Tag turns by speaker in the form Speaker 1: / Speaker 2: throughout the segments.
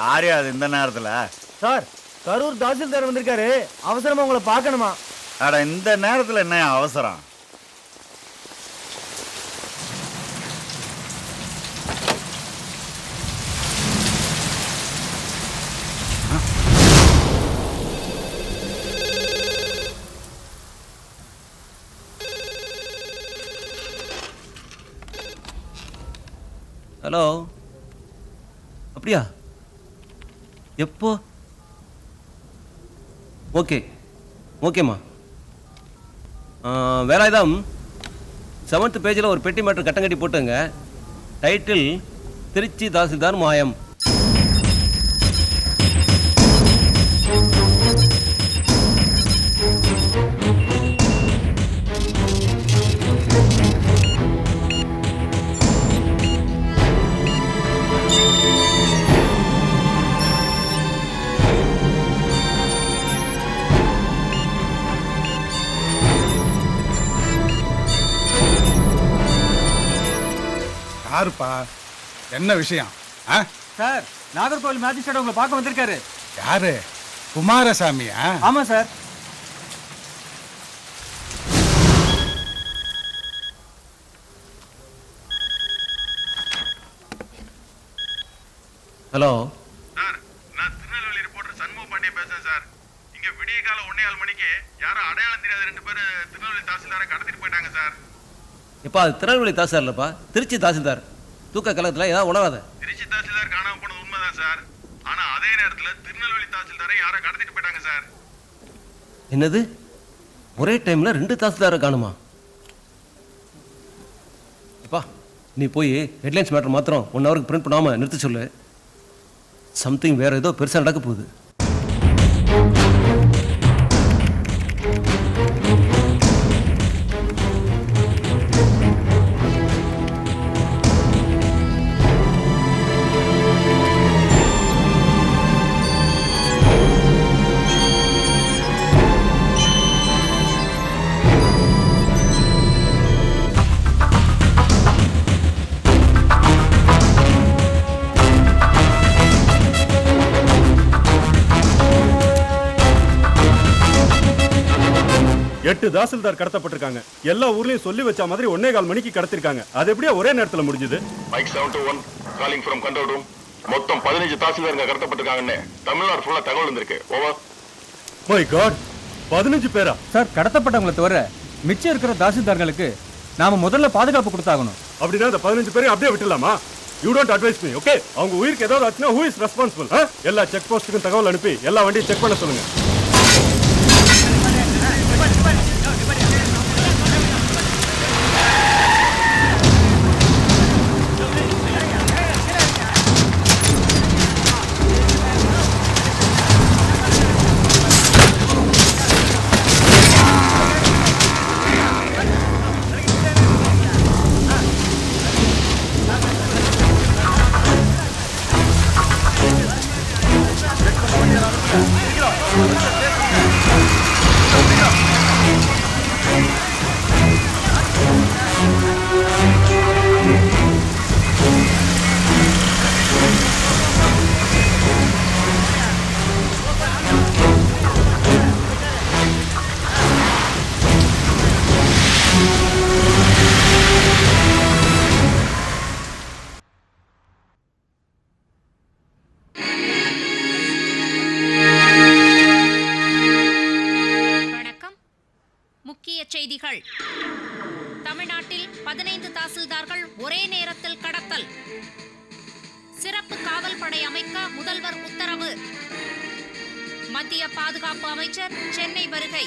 Speaker 1: யாரையா அது இந்த நேரத்துல?
Speaker 2: சார், கரூர் தாசில்தார் வந்திருக்காரு, அவசரமா உங்களை பார்க்கணுமா?
Speaker 1: அட இந்த நேரத்துல என்ன அவசரம்?
Speaker 3: ஹலோ, அப்படியா? எப்போ? ஓகே ஓகேம்மா. வேலாயுதம் 7th பேஜில் ஒரு பெட்டி மேட்டர் கட்டம் கட்டி போட்டுங்க. டைட்டில் திருச்சி தாசில்தார் மாயம்.
Speaker 4: யாருப்பா, என்ன விஷயம்?
Speaker 2: சார், நாகர்கோவில் மேஜிஸ்ட்ரேட் உங்களை பார்க்க வந்திருக்காரு.
Speaker 4: யாரு? குமாரசாமியா?
Speaker 2: ஆமா சார்.
Speaker 3: ஹலோ
Speaker 5: சார், நான் திருநெல்வேலி ரிப்போர்ட்டர் சண்முக பாண்டிய பேசுறேன் சார். இங்க விடிய கால 1:15 மணிக்கு யாரோ அடையாளம் தெரியாத 2 பேர் திருநெல்வேலி தாசில்தாரை கடத்திட்டு போயிட்டாங்க சார்.
Speaker 3: எப்பா, அது திருநெல்வேலி தாசில்தார் இல்லைப்பா, திருச்சி தாசில்தார். தூக்க கலகத்தில் ஏதாவது உணராத.
Speaker 5: திருச்சி தாசில்தார் காணாம போனது உண்மைதான் சார். ஆனா அதே நேரத்துல திருநெல்வேலி தாசில்தாரை யாரோ கடத்திட்டு போயிட்டாங்க சார்.
Speaker 3: என்னது, ஒரே டைமில் 2 தாசில்தாரை காணுமா? அப்பா, நீ போய் ஹெட்லைன்ஸ் மேட்டர் மாத்திரம் 1 ஹவருக்கு பிரிண்ட் பண்ணாமல் நிறுத்த சொல்லு. சம்திங் வேறு ஏதோ பெருசாக நடக்க போகுது.
Speaker 6: எட்டு தாசில்தார் கடத்தப்பட்டிருக்காங்க. எல்லா ஊர்லயும் சொல்லி வச்ச மாதிரி 1:15 மணிக்கு கடத்திருக்காங்க. அது எப்படியா ஒரே நேரத்துல முடிஞ்சது?
Speaker 5: Mike 721 calling from control room. மொத்தம் 15 தாசில்தார்ங்க கடத்தப்பட்டிருக்காங்கன்னு தமிழ்நாடு ஃபுல்லா தகவல் வந்திருக்கு. ஓவர்.
Speaker 6: மை காட், 15 பேரா?
Speaker 2: சார், கடத்தப்பட்டவங்களை தவிர மிச்சம் இருக்கிற தாசில்தார்களுக்கு நாம முதல்ல பாதுகாப்பு கொடுத்தாகணும்.
Speaker 6: அப்படின்னா அந்த 15 பேரையும் அப்படியே விட்டுலாமா? You don't advise me, okay? அவங்க உயிருக்கு ஏதாவது ஆச்சுன்னா who is responsible? எல்லா செக் போஸ்ட்டுக்கும் தகவல் அனுப்பி எல்லா வண்டியும் செக் பண்ண சொல்லுங்க.
Speaker 7: செய்திகள். தமிழ்நாட்டில் 15 தாசில்தார்கள் ஒரே நேரத்தில் கடத்தல். சிறப்பு காவல் படை அமைக்க முதல்வர் உத்தரவு. மத்திய பாதுகாப்பு அமைச்சர் சென்னை வருகை.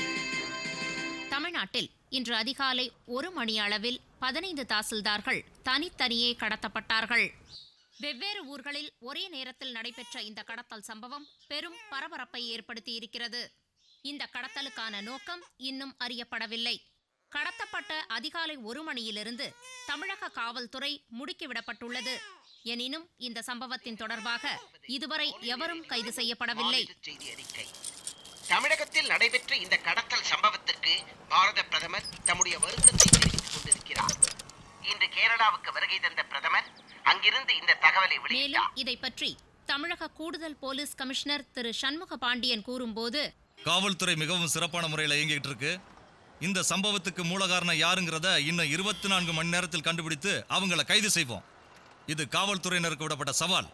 Speaker 7: தமிழ்நாட்டில் இன்று அதிகாலை 1 மணி அளவில் 15 தாசில்தார்கள் தனித்தனியே கடத்தப்பட்டார்கள். வெவ்வேறு ஊர்களில் ஒரே நேரத்தில் நடைபெற்ற இந்த கடத்தல் சம்பவம் பெரும் பரபரப்பை ஏற்படுத்தியிருக்கிறது. இந்த கடத்தலுக்கான நோக்கம் இன்னும் அறியப்படவில்லை. கடத்தப்பட்ட அதிகாலை 1 மணியிலிருந்து தமிழக காவல்துறை முடுக்கிவிடப்பட்டுள்ளது. எனினும் இந்த சம்பவத்தின் தொடர்பாக இதுவரை எவரும் கைது செய்யப்படவில்லை.
Speaker 8: தமிழகத்தில் நடைபெற்ற இந்த கடத்தல் சம்பவத்திற்கு பாரத பிரதமர் தம்முடைய வருத்தத்தை தெரிவித்துக் கொண்டிருக்கிறார். இன்று கேரளாவுக்கு வருகை தந்த பிரதமர் அங்கிருந்து இந்த தகவலை வெளியிட்டார்.
Speaker 7: மேலும் இதை பற்றி தமிழக கூடுதல் போலீஸ் கமிஷனர் திரு சண்முக பாண்டியன் கூறும்போது,
Speaker 9: காவல்துறை மிகவும் சிறப்பான முறையில் இயங்கிட்டு இருக்கு. இந்த சம்பவத்துக்கு மூல காரணம் யாருங்கிறத இன்னும் 24 மணி நேரத்தில் கண்டுபிடித்து அவங்கள கைது செய்வோம். இது காவல்துறையினருக்கு விடப்பட்ட சவால்.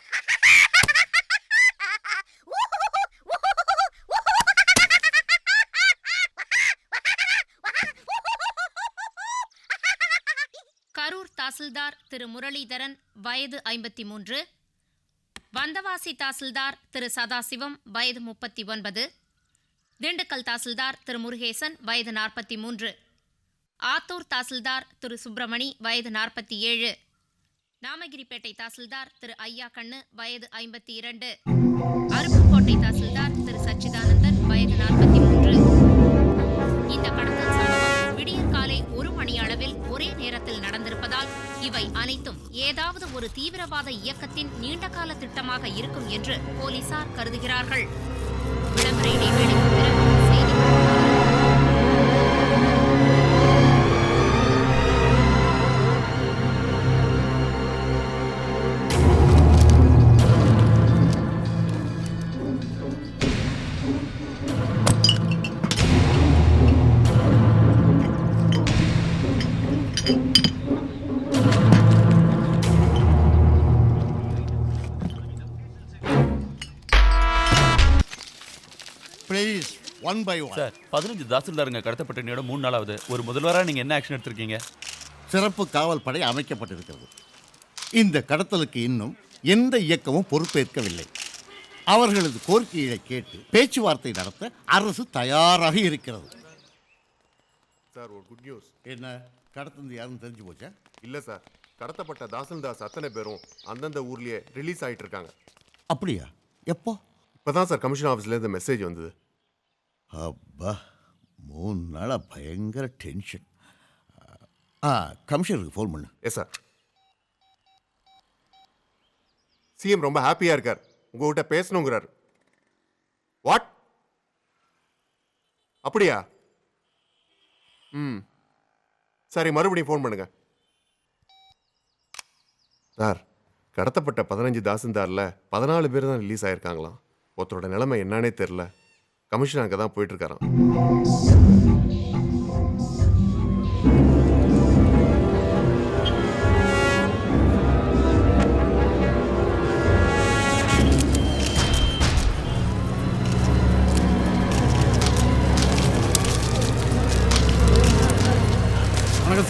Speaker 7: கரூர் தாசில்தார் திரு முரளிதரன் வயது 53, வந்தவாசி தாசில்தார் திரு சதாசிவம் வயது 39, திண்டுக்கல் தாசில்தார் திரு முருகேசன் வயது 43, ஆத்தூர் தாசில்தார் திரு சுப்பிரமணி வயது 47, நாமகிரிப்பேட்டை தாசில்தார் திரு ஐயாக்கண்ணு வயது 52, அருப்புக்கோட்டை தாசில்தார் திரு சச்சிதானந்தன் வயது 43. இந்த கடத்தல் சம்பவம் விடியற் காலை 1 மணி அளவில் ஒரே நேரத்தில் நடந்திருப்பதால் இவை அனைத்தும் ஏதாவது ஒரு தீவிரவாத இயக்கத்தின் நீண்டகால திட்டமாக இருக்கும் என்று போலீசார் கருதுகிறார்கள். விளம்பர இடைவேளைக்கு பிறகு செய்திகள்.
Speaker 1: Please, one by one.
Speaker 10: Sir, 15 தாசில்தாருங்க கடத்தப்பட்ட நேரம் 3 நாளாவது. ஒரு முதல்வராக நீங்கள் என்ன ஆக்ஷன் எடுத்திருக்கீங்க?
Speaker 1: சிறப்பு காவல் படை அமைக்கப்பட்டிருக்கிறது. இந்த கடத்தலுக்கு இன்னும் எந்த இயக்கமும் பொறுப்பேற்கவில்லை. அவர்களது கோரிக்கையை கேட்டு பேச்சுவார்த்தை நடத்த அரசு தயாராக இருக்கிறது.
Speaker 5: சார், ஒரு குட் நியூஸ்.
Speaker 1: என்ன, கடத்தது யாருன்னு தெரிஞ்சு போச்சா?
Speaker 5: இல்லை சார், கடத்தப்பட்ட தாசில்தாஸ் அத்தனை பேரும் அந்தந்த ஊர்லேயே ரிலீஸ் ஆகிட்டு இருக்காங்க.
Speaker 1: அப்படியா? எப்போ?
Speaker 5: இப்போ தான் சார் கமிஷன் ஆஃபீஸ்லேருந்து மெசேஜ் வந்தது.
Speaker 1: அப்பா, 3 நாளாக பயங்கர டென்ஷன். கமிஷனருக்கு ஃபோன் பண்ணு.
Speaker 5: Yes sir. சிஎம் ரொம்ப ஹாப்பியாக இருக்கார், உங்ககிட்ட பேசணுங்கிறார். வாட்? அப்படியா? சரி, மறுபடியும் ஃபோன் பண்ணுங்க சார். கடத்தப்பட்ட 15 தாசில்தாரில் 14 பேர் தான் ரிலீஸ் ஆயிருக்காங்களாம். ஒருத்தரோட நிலைமை என்னன்னே தெரில. கமிஷன் அங்கே தான் போயிட்டு இருக்காராம்.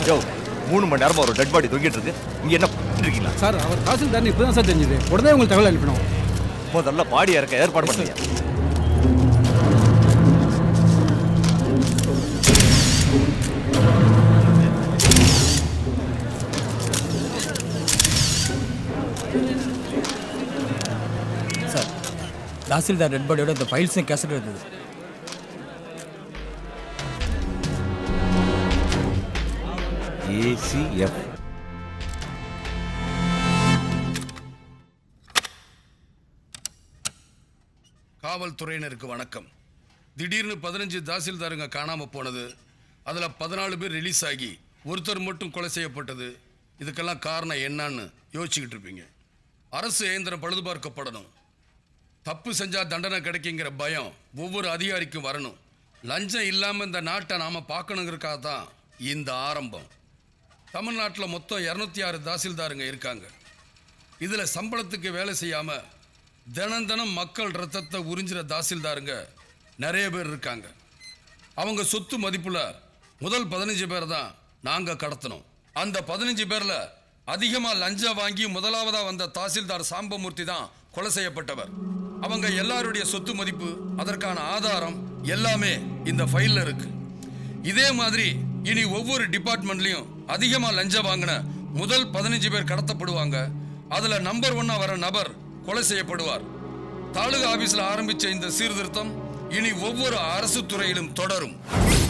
Speaker 10: யோ, 3 மணி நேரமா ஒரு டெட் பாடி தொங்கிட்டு இருக்கு. இங்க என்ன இருக்கீங்களா
Speaker 2: சார்? அவர் தாசில்தார் இப்பதான் சார் தெரிஞ்சது. உடனே உங்களுக்கு தகவல் அனுப்பணும்.
Speaker 10: முதல்ல பாடி இறக்க ஏற்பாடு பண்ணுங்க.
Speaker 2: சார், தாசில்தார் டெட் பாடியோட இந்த ஃபைல்ஸும் கேசட் இருந்தது.
Speaker 10: ACF.
Speaker 11: காவல்துறையினருக்கு வணக்கம். திடீர்னு 15 தாசில்தாருங்க காணாம போனது, அதுல 14 பேர் ரிலீஸ் ஆகி ஒருத்தர் மட்டும் கொலை செய்யப்பட்டது. இதுக்கெல்லாம் காரணம் என்னன்னு யோசிச்சுக்கிட்டு இருப்பீங்க. அரசு இயந்திரம் பழுதுபார்க்கப்படணும். தப்பு செஞ்சா தண்டனை கிடைக்குங்கிற பயம் ஒவ்வொரு அதிகாரிக்கும் வரணும். லஞ்சம் இல்லாம இந்த நாட்டை நாம பார்க்கணுங்கிறக்காக தான் இந்த ஆரம்பம். தமிழ்நாட்டில் மொத்தம் 206 தாசில்தாருங்க இருக்காங்க. இதில் சம்பளத்துக்கு வேலை செய்யாமல் தினம் மக்கள் ரத்தத்தை உறிஞ்சிற தாசில்தாருங்க நிறைய பேர் இருக்காங்க. அவங்க சொத்து மதிப்புல முதல் 15 பேர் தான் நாங்கள் கடத்தினோம். அந்த 15 பேரில் அதிகமாக லஞ்சம் வாங்கி முதலாவதாக வந்த தாசில்தார் சாம்பமூர்த்தி தான் கொலை செய்யப்பட்டவர். அவங்க எல்லாருடைய சொத்து மதிப்பு, அதற்கான ஆதாரம் எல்லாமே இந்த ஃபைலில் இருக்கு. இதே மாதிரி இனி ஒவ்வொரு டிபார்ட்மெண்ட்லையும் அதிகமாக லஞ்சம் வாங்கின முதல் 15 பேர் கடத்தப்படுவாங்க. அதுல நம்பர் 1 வர நபர் கொலை செய்யப்படுவார். தாலுகா ஆபீஸ்ல ஆரம்பிச்ச இந்த சீர்திருத்தம் இனி ஒவ்வொரு அரசு துறையிலும் தொடரும்.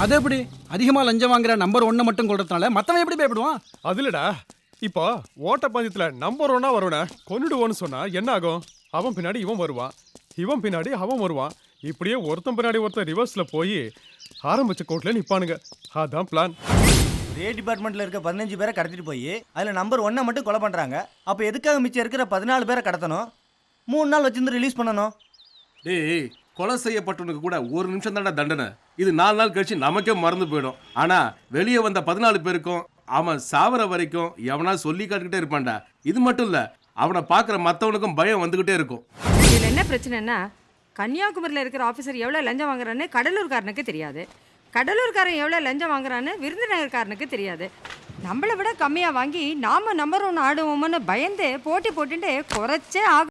Speaker 2: அது எப்படி? அதிகமா லஞ்சம் வாங்குற நம்பர் 1 மட்டும் கொள்றதுனால மத்தவன் எப்படி பயப்படுவான்?
Speaker 6: அதுலடா, இப்போ ஓட்டப்பந்தயத்துல நம்பர் 1 வரவன கொன்னுடுவோன்னு சொன்னா என்ன ஆகும்? அவன் பின்னாடி இவன் வருவான், இவன் பின்னாடி அவன் வருவான். இப்படியே ஒருத்தன் பின்னாடி ஒருத்தன் ரிவர்ஸ்ல போய் ஆரம்பிச்ச கோர்ட்ல நிப்பானுங்க. அதான் பிளான்.
Speaker 12: ஒரே டிபார்ட்மெண்ட்ல இருக்க 15 பேரை கடத்திட்டு போய் அதுல நம்பர் 1 மட்டும் கொலை பண்றாங்க. அப்ப எதுக்காக மிச்சம் இருக்கிற 14 பேரை கடத்தணும்? 3 நாள் வச்சிருந்து ரிலீஸ் பண்ணணும்.
Speaker 13: டேய், கொலை செய்யப்பட்டவனுக்கு கூட 1 நிமிஷம் தான்டா தண்டனை. இது 4 நாள் கழிச்சு நமக்கே மறந்து போயிடும். ஆனா வெளியே வந்த 14 பேருக்கும் அவன் சாவர வரைக்கும் எவனா சொல்லி காட்டுக்கிட்டே இருப்பான்டா. இது மட்டும் இல்ல, அவனை பார்க்குற மற்றவனுக்கும் பயம் வந்துகிட்டே இருக்கும்.
Speaker 14: இதில் என்ன பிரச்சனைன்னா, கன்னியாகுமரியில் இருக்கிற ஆஃபீஸர் எவ்வளோ லஞ்சம் வாங்குறான்னு கடலூர்காரனுக்கு தெரியாது. கடலூர்காரன் எவ்வளோ லஞ்சம் வாங்குறான்னு விருதுநகர்காரனுக்கு தெரியாது. நம்மளை விட கம்மியாக வாங்கி நாம் நம்பர் 1 ஆடுவோம்னு பயந்து போட்டி போட்டுட்டு குறைச்சே ஆகும்.